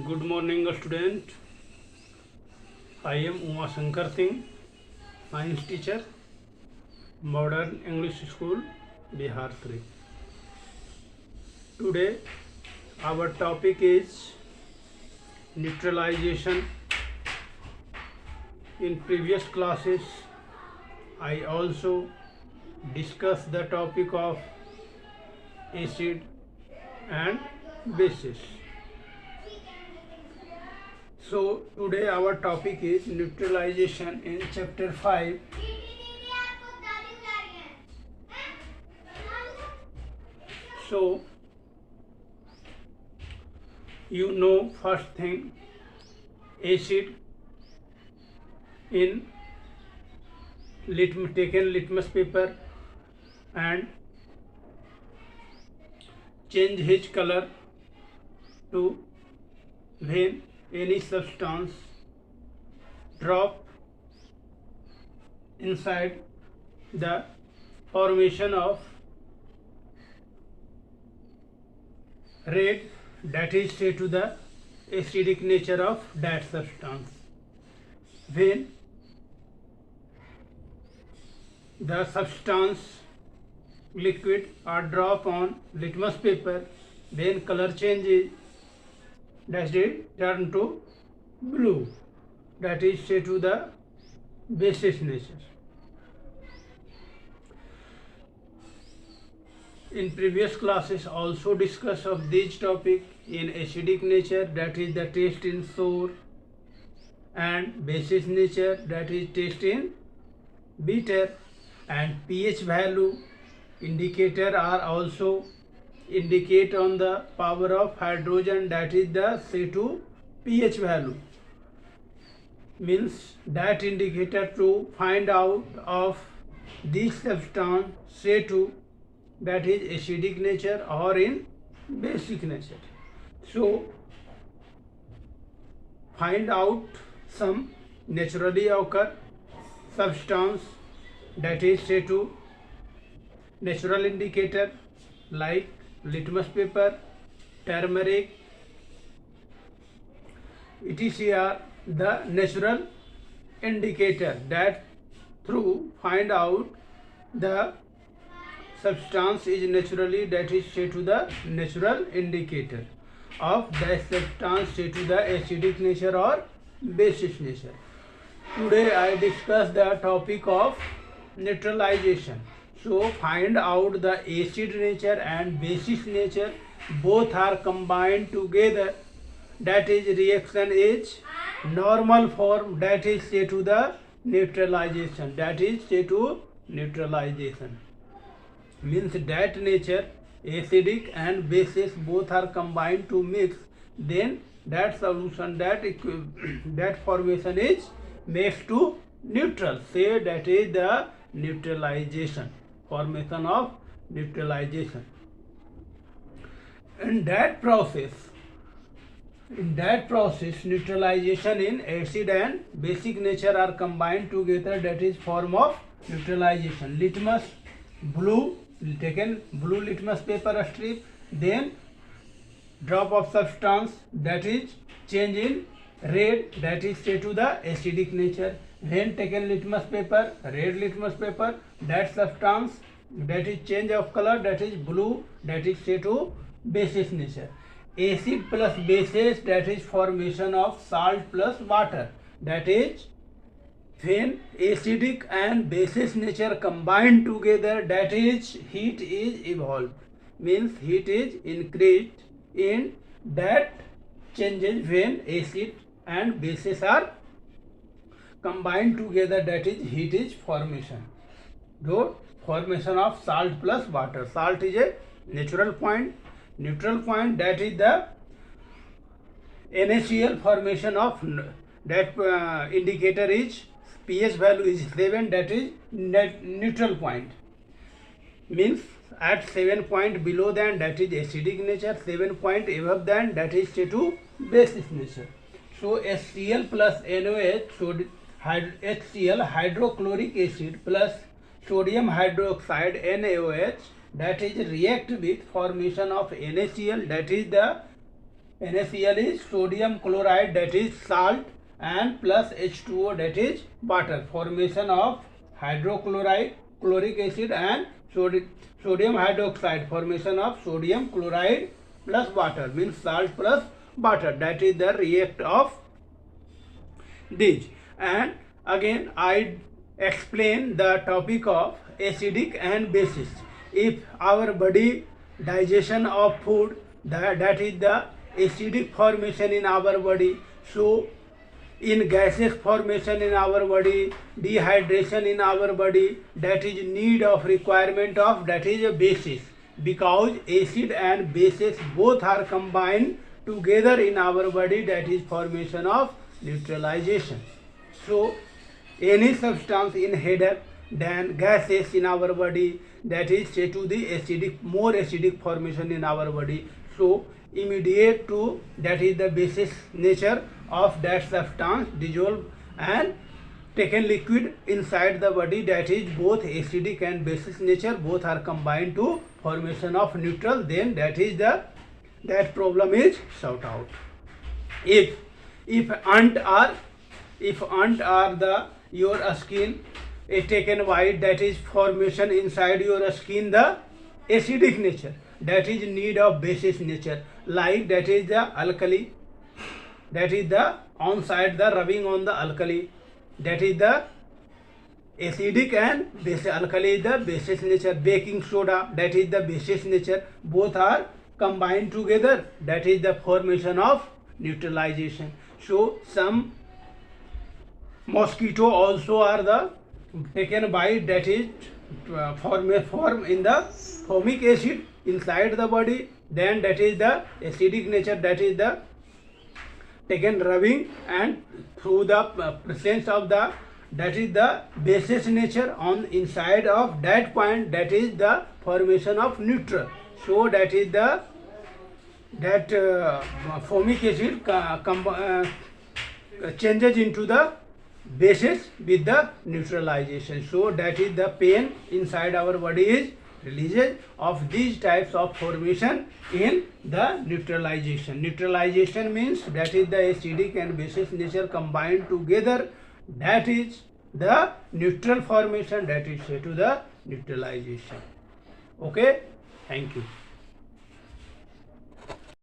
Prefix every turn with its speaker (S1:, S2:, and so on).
S1: Good morning, student. I am Uma Shankar Singh, science teacher, Modern English School, Bihar 3. Today, our topic is neutralization. In previous classes, I also discussed the topic of acid and bases. So today our topic is neutralization in chapter 5. So you know, first thing, acid in taken litmus paper and change his color to when any substance drop inside the formation of red, that is say to the acidic nature of that substance. When the substance liquid or drop on litmus paper, then color changes, that is turn to blue, that is say to the basis nature. In previous classes also discussed of this topic in acidic nature, that is the taste in sour, and basis nature, that is taste in bitter, and pH value indicator are also indicate on the power of hydrogen, that is the C2 pH value, means that indicator to find out of this substance C2, that is acidic nature or in basic nature. So find out some naturally occur substance, that is C2 natural indicator like litmus paper, turmeric, etc. are the natural indicator that through find out the substance is naturally, that is say to the natural indicator of the substance, say to the acidic nature or basic nature. Today I discuss the topic of neutralization. So find out the acid nature and basic nature, both are combined together, that is reaction is normal form, that is say to the neutralization, that is say to neutralization, means that nature acidic and basis both are combined to mix, then that solution, that formation is makes to neutral, say that is the neutralization, formation of neutralization. In that process neutralization in acid and basic nature are combined together, that is form of neutralization. Litmus blue, taken blue litmus paper strip, then drop of substance, that is change in red, that is say to the acidic nature. Then taken litmus paper, red litmus paper, that substance, that is change of color, that is blue, that is say to basis nature. Acid plus bases, that is formation of salt plus water, that is when acidic and basis nature combined together, that is heat is evolved, means heat is increased in that changes when acid and bases are combined together, that is heat is formation. Though formation of salt plus water, salt is a natural point, neutral point, that is the NaCl formation of that indicator is pH value is 7, that is neutral point, means at 7 point below than, that is acidic nature, 7 point above than, that is say to basic nature. So HCl plus NOH, so HCl hydrochloric acid plus sodium hydroxide NaOH, that is react with formation of NaCl, that is the NaCl is sodium chloride, that is salt, and plus H2O, that is water. Formation of hydrochloride, chloric acid, and sodium hydroxide. Formation of sodium chloride plus water means salt plus water. That is the react of these. And again I explain the topic of acidic and bases. If our body digestion of food, that is the acidic formation in our body. So in gaseous formation in our body, dehydration in our body, that is need of requirement of, that is a basis, because acid and bases both are combined together in our body, that is formation of neutralization. So any substance in header than gases in our body, that is say to the acidic, more acidic formation in our body. So immediate to, that is the basis nature of that substance dissolve and taken liquid inside the body, that is both acidic and basis nature, both are combined to formation of neutral, then that is the, that problem is sought out. If ant are the your skin is taken white, that is formation inside your skin the acidic nature, that is need of basis nature, like that is the alkali, that is the on side the rubbing on the alkali, that is the acidic and base. Alkali is the basis nature, baking soda, that is the basis nature, both are combined together, that is the formation of neutralization. So some mosquito also are the taken bite, that is form in the formic acid inside the body, then that is the acidic nature, that is the taken rubbing, and through the presence of the, that is the basis nature on inside of that point, that is the formation of neutral. So that is the, that formic acid changes into the basis with the neutralization. So that is the pain inside our body is releases of these types of formation in the neutralization. Neutralization means that is the acidic and basis nature combined together, that is the neutral formation, that is say to the neutralization. Okay, thank you.